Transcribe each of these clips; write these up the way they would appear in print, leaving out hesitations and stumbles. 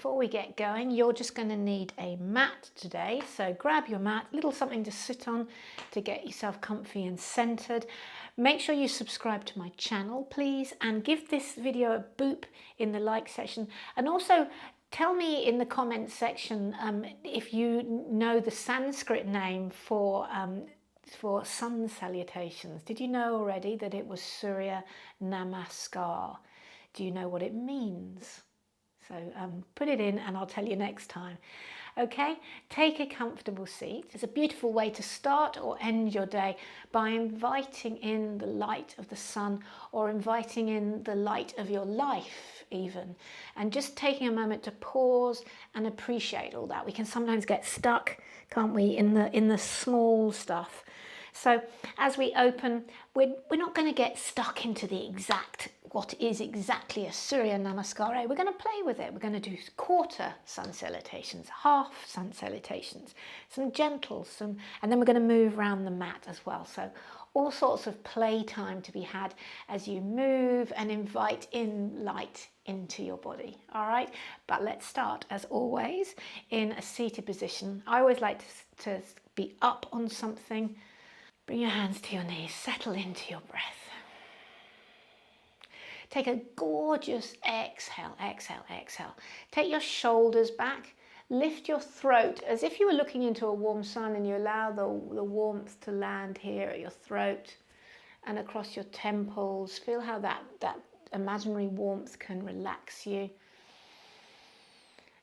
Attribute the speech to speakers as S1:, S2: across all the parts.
S1: before we get going, you're just going to need a mat today. So grab your mat, little something to sit on to get yourself comfy and centered. Make sure you subscribe to my channel, please, and give this video a boop in the like section. And also tell me in the comments section if you know the Sanskrit name for sun salutations. Did you know already that it was Surya Namaskar? Do you know what it means? So put it in and I'll tell you next time. Okay, take a comfortable seat. It's a beautiful way to start or end your day by inviting in the light of the sun, or inviting in the light of your life even, and just taking a moment to pause and appreciate all that. We can sometimes get stuck, can't we, in the small stuff. So as we open, we're not going to get stuck into the what is exactly a Surya Namaskar A. We're going to play with it. We're going to do quarter sun salutations, half sun salutations, some gentle, and then we're going to move around the mat as well. So all sorts of play time to be had as you move and invite in light into your body. All right, but let's start as always in a seated position. I always like to be up on something. Bring your hands to your knees, settle into your breath. Take a gorgeous exhale, exhale, exhale. Take your shoulders back, lift your throat as if you were looking into a warm sun, and you allow the warmth to land here at your throat and across your temples. Feel how that imaginary warmth can relax you.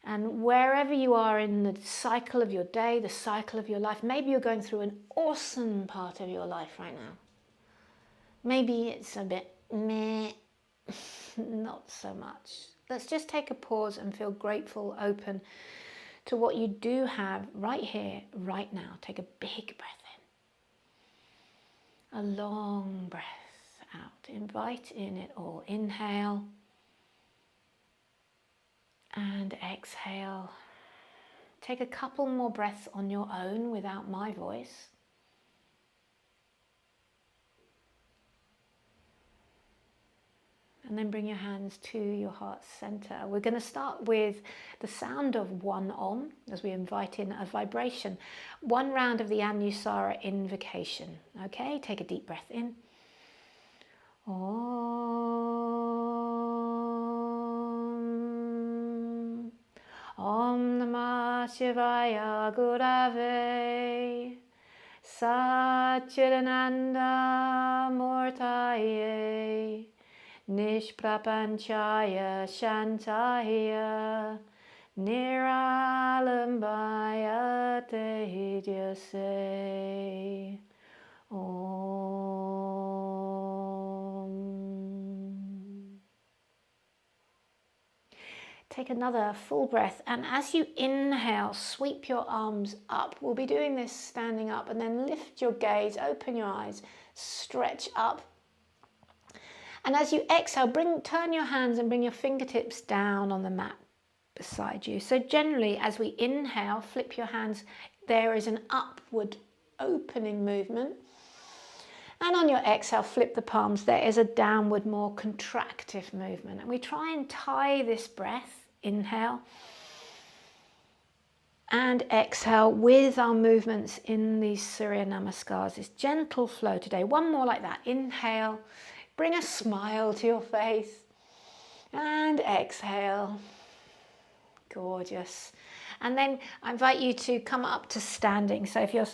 S1: And wherever you are in the cycle of your day, the cycle of your life, maybe you're going through an awesome part of your life right now. Maybe it's a bit meh, not so much. Let's just take a pause and feel grateful, open to what you do have right here, right now. Take a big breath in. A long breath out. Invite in it all. Inhale. And exhale. Take a couple more breaths on your own without my voice. And then bring your hands to your heart center. We're going to start with the sound of one Om as we invite in a vibration. One round of the Anusara invocation. Okay, take a deep breath in. Om. Om Namah Shivaya Gurave Satchidananda Murtaye Nishprapanchaya Shantaya Niralambaya Tejase. Take another full breath, and as you inhale, sweep your arms up. We'll be doing this standing up, and then lift your gaze, open your eyes, stretch up. And as you exhale, turn your hands and bring your fingertips down on the mat beside you. So generally, as we inhale, flip your hands, there is an upward opening movement. And on your exhale, flip the palms. There is a downward, more contractive movement. And we try and tie this breath, inhale and exhale, with our movements in these Surya Namaskars, this gentle flow today. One more like that. Inhale, bring a smile to your face, and exhale. Gorgeous. And then I invite you to come up to standing. So if you're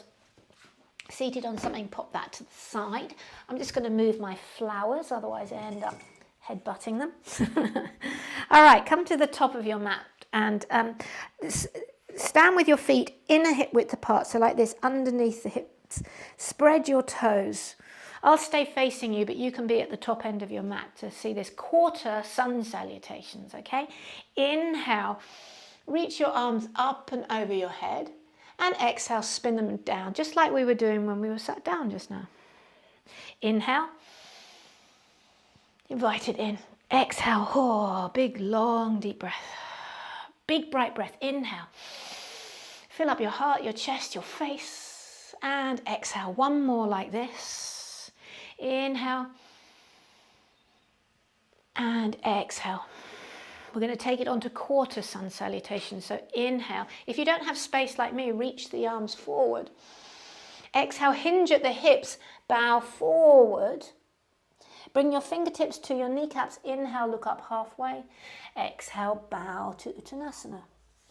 S1: seated on something, pop that to the side. I'm just going to move my flowers, otherwise I end up headbutting them. All right, come to the top of your mat and stand with your feet in a hip width apart, so like this, underneath the hips. Spread your toes. I'll stay facing you, but you can be at the top end of your mat to see this quarter sun salutations, okay? Inhale, reach your arms up and over your head, and exhale, spin them down, just like we were doing when we were sat down just now. Inhale, invite it in. Exhale, oh, big, long, deep breath. Big, bright breath. Inhale. Fill up your heart, your chest, your face. And exhale. One more like this. Inhale. And exhale. We're going to take it on to quarter sun salutation. So inhale. If you don't have space like me, reach the arms forward. Exhale, hinge at the hips, bow forward. Bring your fingertips to your kneecaps. Inhale, look up halfway. Exhale, bow to Uttanasana.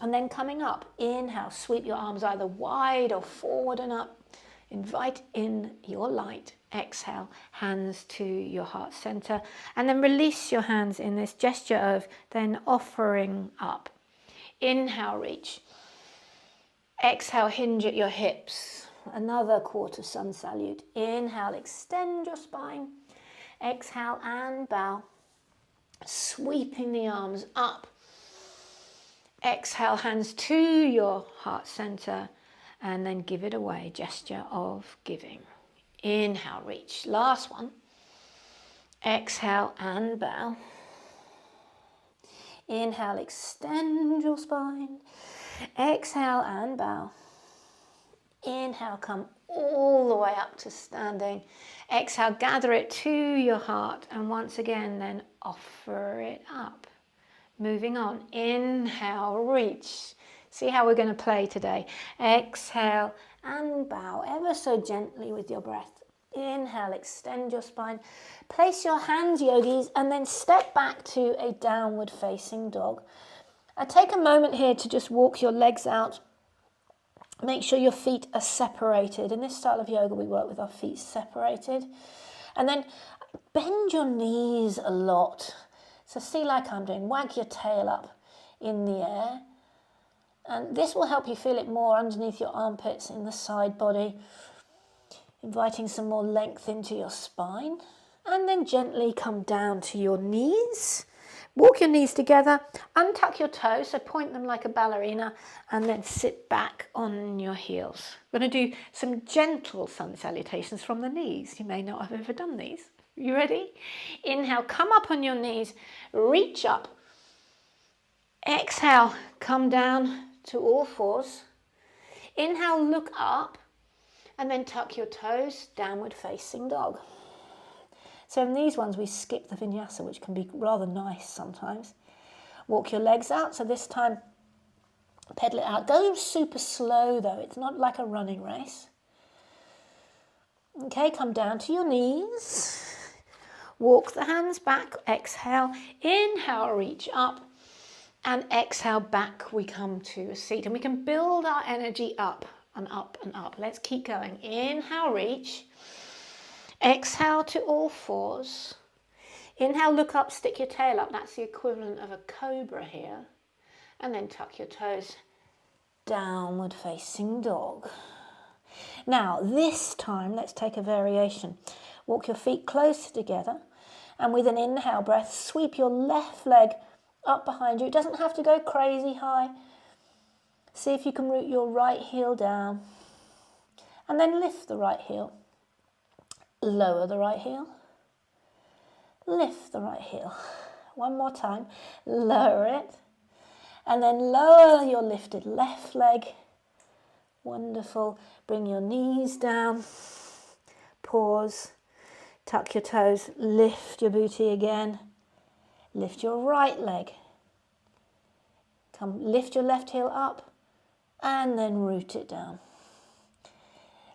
S1: And then coming up, inhale, sweep your arms either wide or forward and up. Invite in your light. Exhale, hands to your heart center. And then release your hands in this gesture of then offering up. Inhale, reach. Exhale, hinge at your hips. Another quarter sun salute. Inhale, extend your spine. Exhale and bow. Sweeping the arms up. Exhale, hands to your heart center. And then give it away, gesture of giving. Inhale, reach. Last one. Exhale and bow. Inhale, extend your spine. Exhale and bow. Inhale, come all the way up to standing. Exhale, gather it to your heart. And once again, then offer it up. Moving on. Inhale, reach. See how we're going to play today. Exhale and bow ever so gently with your breath. Inhale, extend your spine. Place your hands, yogis, and then step back to a downward facing dog. And take a moment here to just walk your legs out. Make sure your feet are separated. In this style of yoga, we work with our feet separated. And then bend your knees a lot. So see like I'm doing, wag your tail up in the air. And this will help you feel it more underneath your armpits in the side body, inviting some more length into your spine. And then gently come down to your knees. Walk your knees together, untuck your toes, so point them like a ballerina, and then sit back on your heels. We're going to do some gentle sun salutations from the knees. You may not have ever done these. You ready? Inhale, come up on your knees, reach up. Exhale, come down to all fours. Inhale, look up, and then tuck your toes, downward facing dog. So in these ones, we skip the vinyasa, which can be rather nice sometimes. Walk your legs out. So this time, pedal it out. Go super slow, though. It's not like a running race. Okay, come down to your knees. Walk the hands back. Exhale. Inhale, reach up. And exhale, back we come to a seat. And we can build our energy up and up and up. Let's keep going. Inhale, reach. Exhale to all fours. Inhale, look up, stick your tail up. That's the equivalent of a cobra here. And then tuck your toes. Downward facing dog. Now, this time, let's take a variation. Walk your feet closer together. And with an inhale breath, sweep your left leg up behind you. It doesn't have to go crazy high. See if you can root your right heel down. And then lift the right heel. Lower the right heel. Lift the right heel. One more time. Lower it. And then lower your lifted left leg. Wonderful. Bring your knees down. Pause. Tuck your toes. Lift your booty again. Lift your right leg. Come lift your left heel up. And then root it down.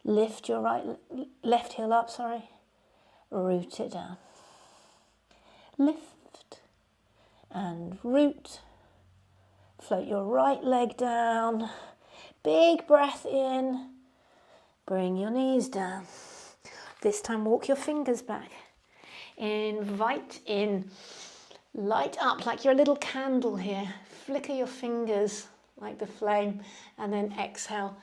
S1: Lift your left heel up, root it down. Lift and root. Float your right leg down. Big breath in. Bring your knees down. This time walk your fingers back. Invite in. Light up like you're a little candle here. Flicker your fingers like the flame. And then exhale.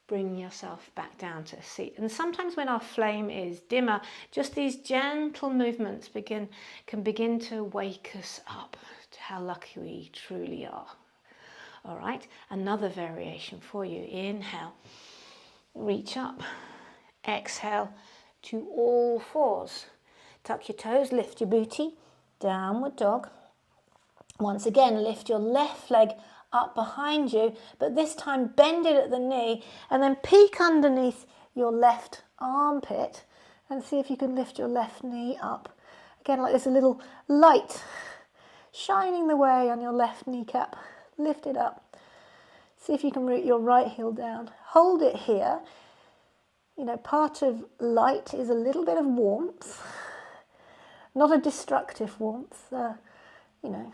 S1: Bring yourself back down to a seat. And sometimes when our flame is dimmer, just these gentle movements can begin to wake us up to how lucky we truly are. All right, another variation for you. Inhale, reach up. Exhale to all fours. Tuck your toes, lift your booty. Downward dog. Once again, lift your left leg up behind you, but this time bend it at the knee and then peek underneath your left armpit and see if you can lift your left knee up. Again, like there's a little light shining the way on your left kneecap. Lift it up. See if you can root your right heel down. Hold it here. You know, part of light is a little bit of warmth, not a destructive warmth, you know,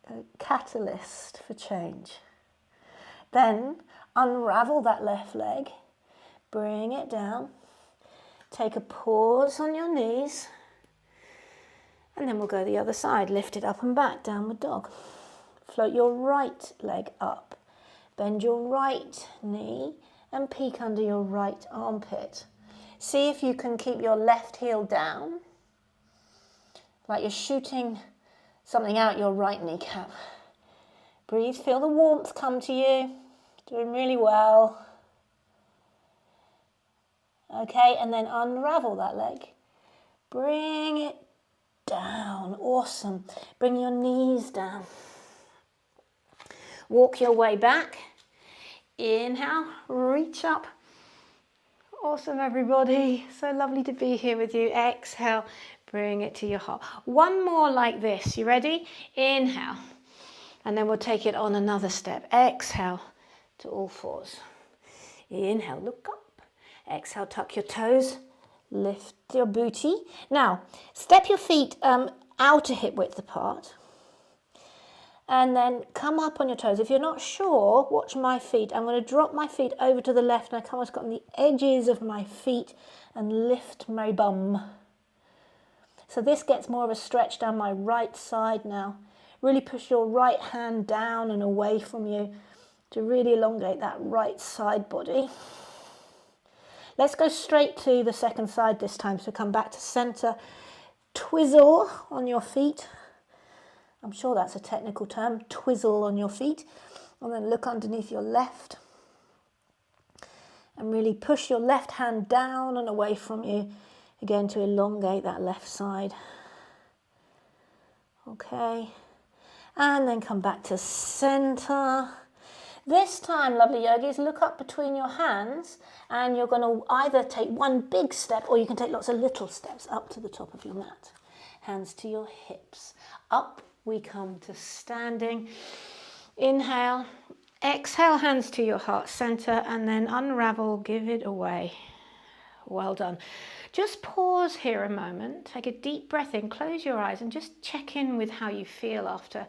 S1: a catalyst for change. Then unravel that left leg, bring it down, take a pause on your knees, and then we'll go the other side. Lift it up and back, downward dog. Float your right leg up, bend your right knee and peek under your right armpit. See if you can keep your left heel down, like you're shooting something out your right kneecap. Breathe, feel the warmth come to you. Doing really well. Okay, and then unravel that leg. Bring it down. Awesome. Bring your knees down. Walk your way back. Inhale, reach up. Awesome, everybody. So lovely to be here with you. Exhale, bring it to your heart. One more like this. You ready? Inhale. And then we'll take it on another step. Exhale to all fours. Inhale, look up. Exhale, tuck your toes. Lift your booty. Now, step your feet out a hip width apart. And then come up on your toes. If you're not sure, watch my feet. I'm going to drop my feet over to the left and I come on the edges of my feet and lift my bum. So this gets more of a stretch down my right side now. Really push your right hand down and away from you to really elongate that right side body. Let's go straight to the second side this time. So come back to center. Twizzle on your feet. I'm sure that's a technical term. Twizzle on your feet. And then look underneath your left. And really push your left hand down and away from you. Again, to elongate that left side. Okay. And then come back to center. This time, lovely yogis, look up between your hands and you're going to either take one big step or you can take lots of little steps up to the top of your mat. Hands to your hips. Up we come to standing. Inhale. Exhale, hands to your heart center and then unravel, give it away. Well done. Just pause here a moment. Take a deep breath in, close your eyes and just check in with how you feel after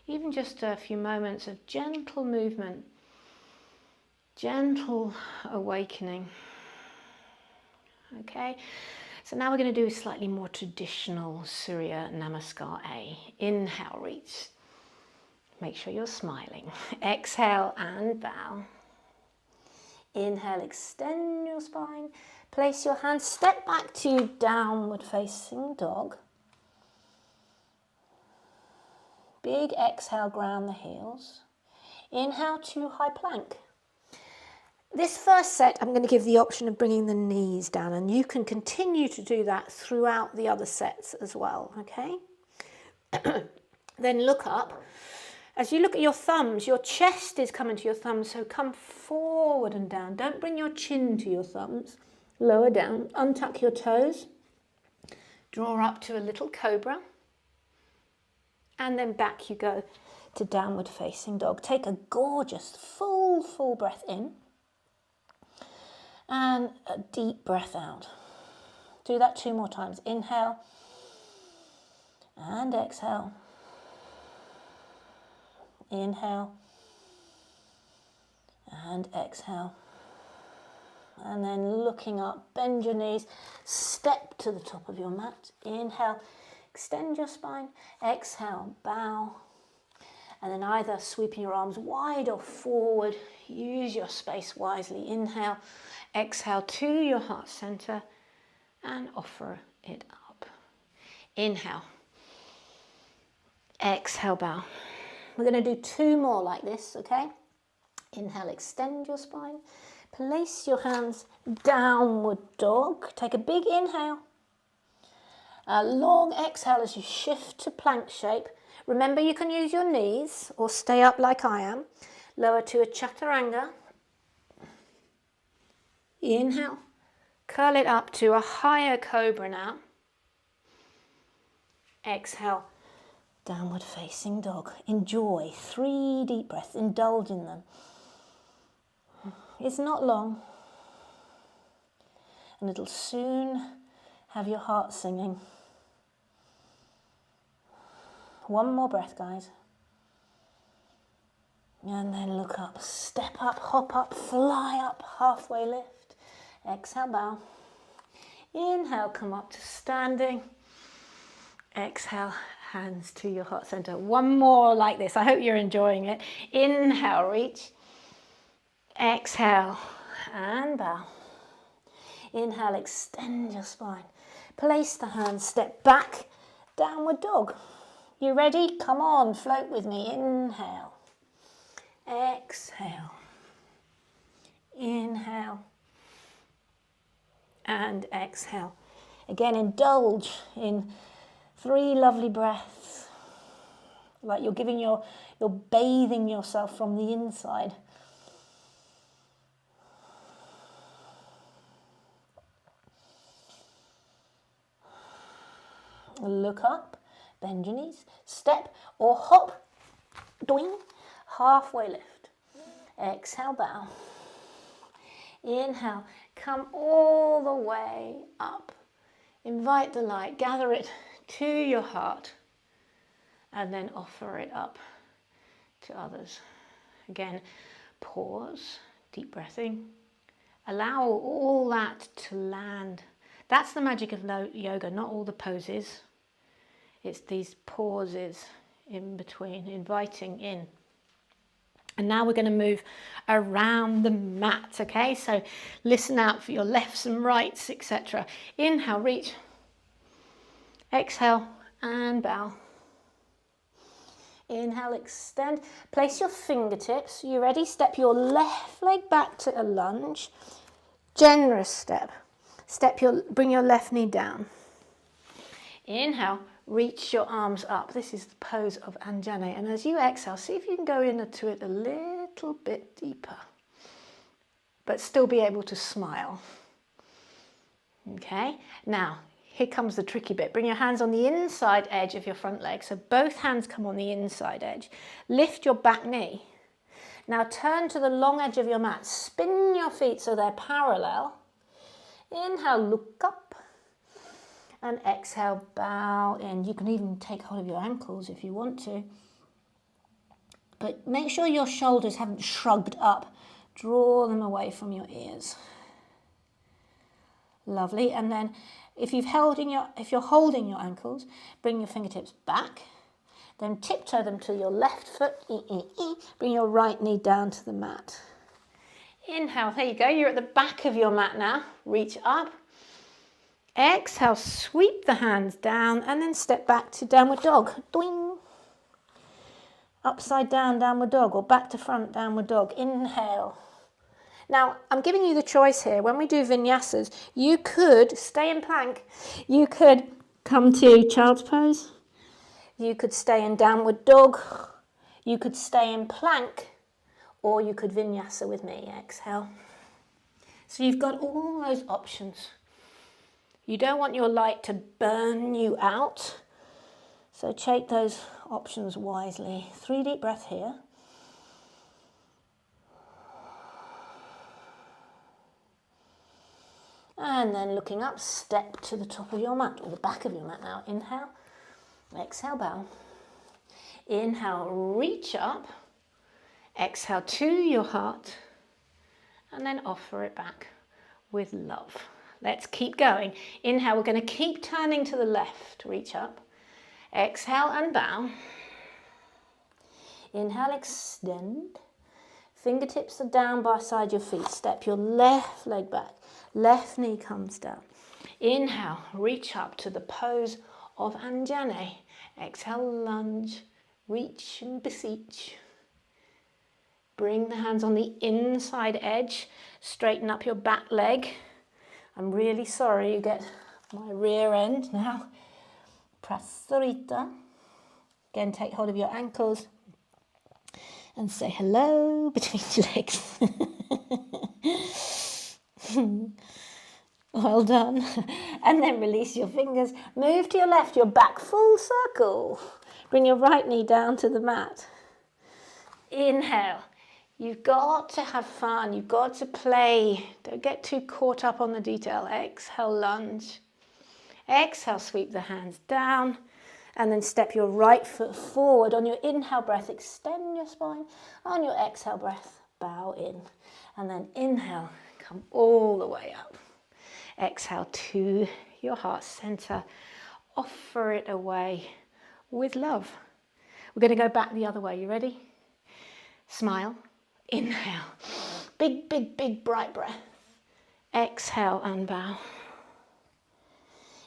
S1: even just a few moments of gentle movement, gentle awakening. Okay, so now we're going to do a slightly more traditional Surya Namaskar A. Inhale, reach. Make sure you're smiling. Exhale and bow. Inhale, extend your spine. Place your hands, step back to downward facing dog. Big exhale, ground the heels. Inhale to high plank. This first set, I'm going to give the option of bringing the knees down, and you can continue to do that throughout the other sets as well, okay? Then look up. As you look at your thumbs, your chest is coming to your thumbs, so come forward and down. Don't bring your chin to your thumbs. Lower down, untuck your toes. Draw up to a little cobra. And then back you go to downward facing dog. Take a gorgeous full breath in and a deep breath out. Do that 2 more times. Inhale and exhale. Inhale and exhale. And then looking up, bend your knees, step to the top of your mat. Inhale. Extend your spine, exhale, bow, and then either sweeping your arms wide or forward. Use your space wisely. Inhale, exhale to your heart center and offer it up. Inhale, exhale, bow. We're going to do 2 more like this, okay? Inhale, extend your spine. Place your hands downward dog. Take a big inhale. A long exhale as you shift to plank shape. Remember, you can use your knees or stay up like I am. Lower to a chaturanga. Inhale. Curl it up to a higher cobra now. Exhale. Downward facing dog. Enjoy 3 deep breaths, indulge in them. It's not long, and it'll soon have your heart singing. One more breath, guys. And then look up, step up, hop up, fly up, halfway lift. Exhale, bow. Inhale, come up to standing. Exhale, hands to your heart center. One more like this. I hope you're enjoying it. Inhale, reach. Exhale, and bow. Inhale, extend your spine. Place the hands, step back, downward dog. You ready? Come on, float with me. Inhale. Exhale. Inhale. And exhale. Again, indulge in 3 lovely breaths. Like you're bathing yourself from the inside. Look up, bend your knees, step or hop, doing, halfway lift. Exhale, bow. Inhale, come all the way up. Invite the light, gather it to your heart, and then offer it up to others. Again, pause, deep breathing. Allow all that to land. That's the magic of yoga, not all the poses. It's these pauses in between, inviting in. And now we're going to move around the mat, okay? So listen out for your lefts and rights, etc. Inhale, reach. Exhale, and bow. Inhale, extend. Place your fingertips. You ready? Step your left leg back to a lunge. Generous step. Bring your left knee down. Inhale, reach your arms up. This is the pose of Anjane. And as you exhale, see if you can go into it a little bit deeper, but still be able to smile. Okay, now here comes the tricky bit. Bring your hands on the inside edge of your front leg. So both hands come on the inside edge. Lift your back knee. Now turn to the long edge of your mat. Spin your feet so they're parallel. Inhale, look up. And exhale, bow in. You can even take hold of your ankles if you want to. But make sure your shoulders haven't shrugged up. Draw them away from your ears. Lovely. And then if you're holding your ankles, bring your fingertips back. Then tiptoe them to your left foot. Bring your right knee down to the mat. Inhale, there you go. You're at the back of your mat now. Reach up. Exhale, sweep the hands down and then step back to downward dog. Doing. Upside down, downward dog, or back to front, downward dog. Inhale. Now, I'm giving you the choice here. When we do vinyasas, you could stay in plank. You could come to child's pose. You could stay in downward dog. You could stay in plank. Or you could vinyasa with me. Exhale. So you've got all those options. You don't want your light to burn you out. So take those options wisely. 3 deep breaths here. And then looking up, step to the top of your mat, or the back of your mat now. Inhale, exhale, bow. Inhale, reach up. Exhale to your heart. And then offer it back with love. Let's keep going. Inhale, we're going to keep turning to the left. Reach up. Exhale and bow. Inhale, extend. Fingertips are down beside your feet. Step your left leg back. Left knee comes down. Inhale, reach up to the pose of Anjane. Exhale, lunge. Reach and beseech. Bring the hands on the inside edge. Straighten up your back leg. I'm really sorry you get my rear end now. Prasarita. Again, take hold of your ankles and say hello between your legs. Well done. And then release your fingers. Move to your left, your back full circle. Bring your right knee down to the mat. Inhale. You've got to have fun. You've got to play. Don't get too caught up on the detail. Exhale, lunge. Exhale, sweep the hands down. And then step your right foot forward. On your inhale breath, extend your spine. On your exhale breath, bow in. And then inhale, come all the way up. Exhale to your heart center. Offer it away with love. We're going to go back the other way. You ready? Smile. Inhale. Big, big, big bright breath. Exhale and bow.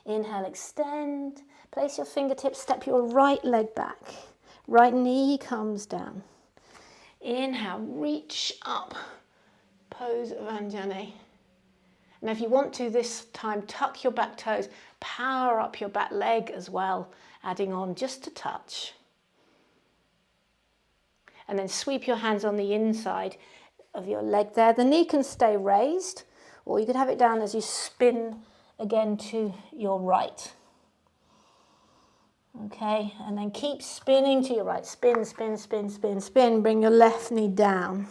S1: Inhale, extend. Place your fingertips, step your right leg back. Right knee comes down. Inhale, reach up. Pose of Anjane. Now if you want to this time, tuck your back toes. Power up your back leg as well, adding on just a touch. And then sweep your hands on the inside of your leg there. The knee can stay raised, or you could have it down as you spin again to your right. Okay, and then keep spinning to your right. Spin, spin, spin, spin, spin. Bring your left knee down.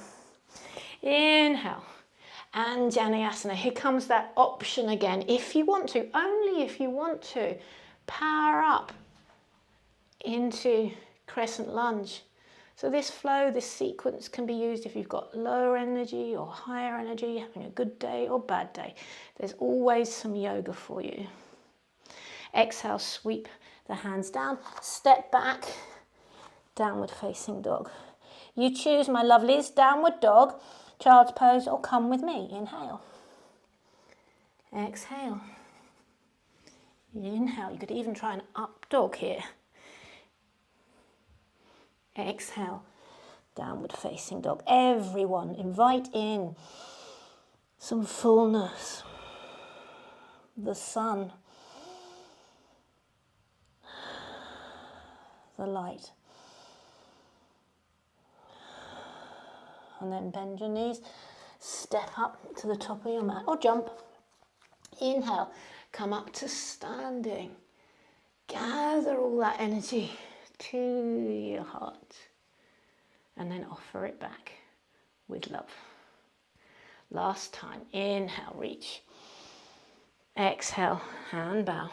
S1: Inhale. Anjaneyasana. Here comes that option again. If you want to, only if you want to, power up into crescent lunge. So this flow, this sequence can be used if you've got lower energy or higher energy, having a good day or bad day. There's always some yoga for you. Exhale, sweep the hands down, step back, downward facing dog. You choose, my lovelies, downward dog, child's pose, or come with me. Inhale. Exhale. Inhale. You could even try an up dog here. Exhale, downward facing dog. Everyone, invite in some fullness, the sun, the light. And then bend your knees, step up to the top of your mat or jump. Inhale, come up to standing. Gather all that energy to your heart and then offer it back with love. Last time. Inhale, reach. Exhale, hand bow.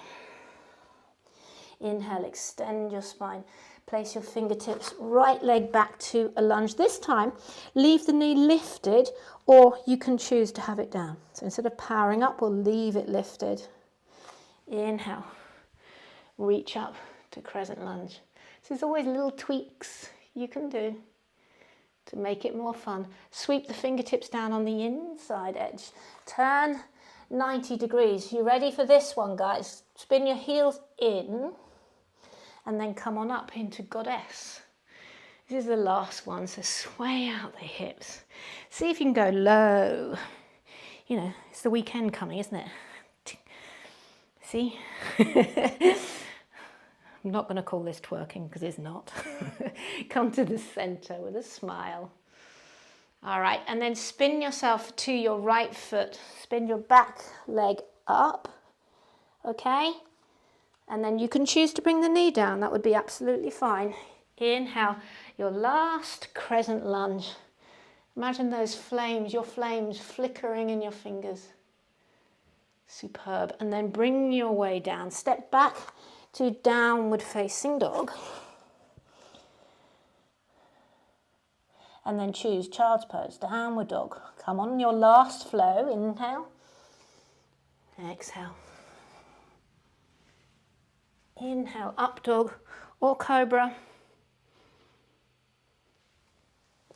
S1: Inhale, extend your spine. Place your fingertips, right leg back to a lunge. This time, leave the knee lifted, or you can choose to have it down. So instead of powering up, we'll leave it lifted. Inhale, reach up to crescent lunge. So there's always little tweaks you can do to make it more fun. Sweep the fingertips down on the inside edge. Turn 90 degrees. You ready for this one, guys? Spin your heels in and then come on up into goddess. This is the last one, so sway out the hips. See if you can go low. You know, it's the weekend coming, isn't it? See? I'm not going to call this twerking because it's not. Come to the center with a smile. All right, and then spin yourself to your right foot. Spin your back leg up, okay? And then you can choose to bring the knee down. That would be absolutely fine. Inhale, your last crescent lunge. Imagine those flames, your flames flickering in your fingers. Superb. And then bring your way down. Step back to downward facing dog. And then choose child's pose, downward dog. Come on, your last flow. Inhale. Exhale. Inhale, up dog or cobra.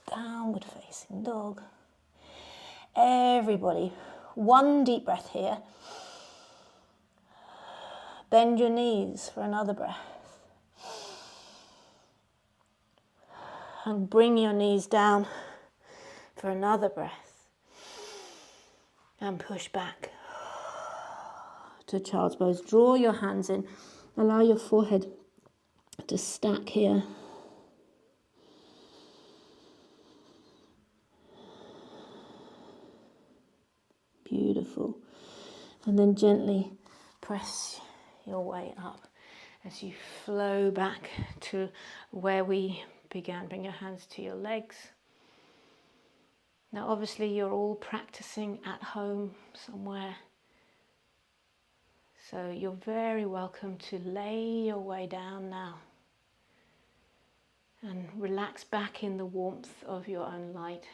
S1: Downward facing dog. Everybody, one deep breath here. Bend your knees for another breath. And bring your knees down for another breath. And push back to child's pose. Draw your hands in. Allow your forehead to stack here. Beautiful. And then gently press your way up as you flow back to where we began. Bring your hands to your legs. Now obviously you're all practicing at home somewhere, so you're very welcome to lay your way down now and relax back in the warmth of your own light.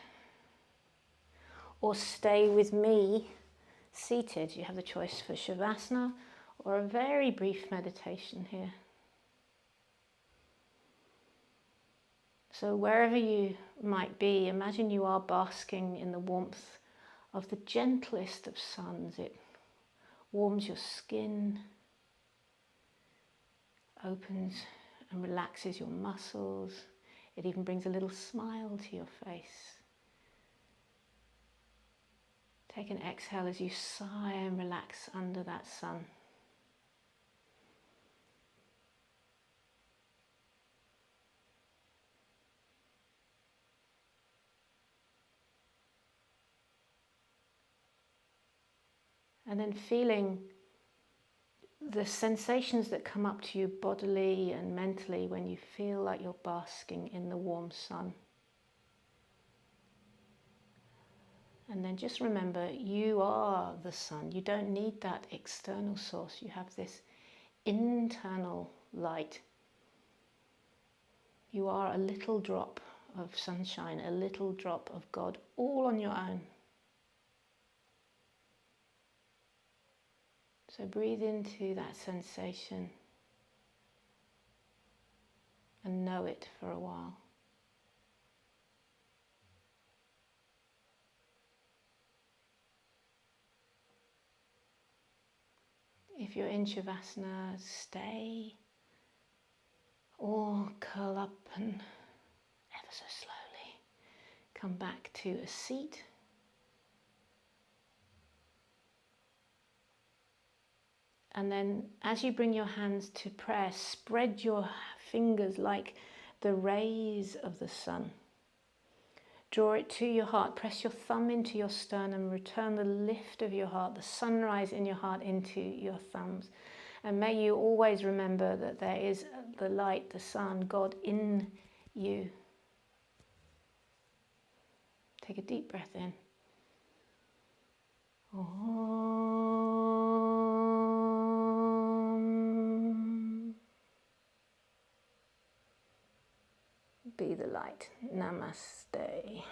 S1: Or stay with me seated. You have the choice for Shavasana or a very brief meditation here. So wherever you might be, imagine you are basking in the warmth of the gentlest of suns. It warms your skin, opens and relaxes your muscles. It even brings a little smile to your face. Take an exhale as you sigh and relax under that sun. And then feeling the sensations that come up to you bodily and mentally when you feel like you're basking in the warm sun. And then just remember, you are the sun. You don't need that external source. You have this internal light. You are a little drop of sunshine, a little drop of God, all on your own. So breathe into that sensation and know it for a while. If you're in Shavasana, stay or curl up and ever so slowly come back to a seat. And then as you bring your hands to prayer, spread your fingers like the rays of the sun. Draw it to your heart, press your thumb into your sternum, return the lift of your heart, the sunrise in your heart into your thumbs. And may you always remember that there is the light, the sun, God in you. Take a deep breath in. Om. Be the light. Namaste.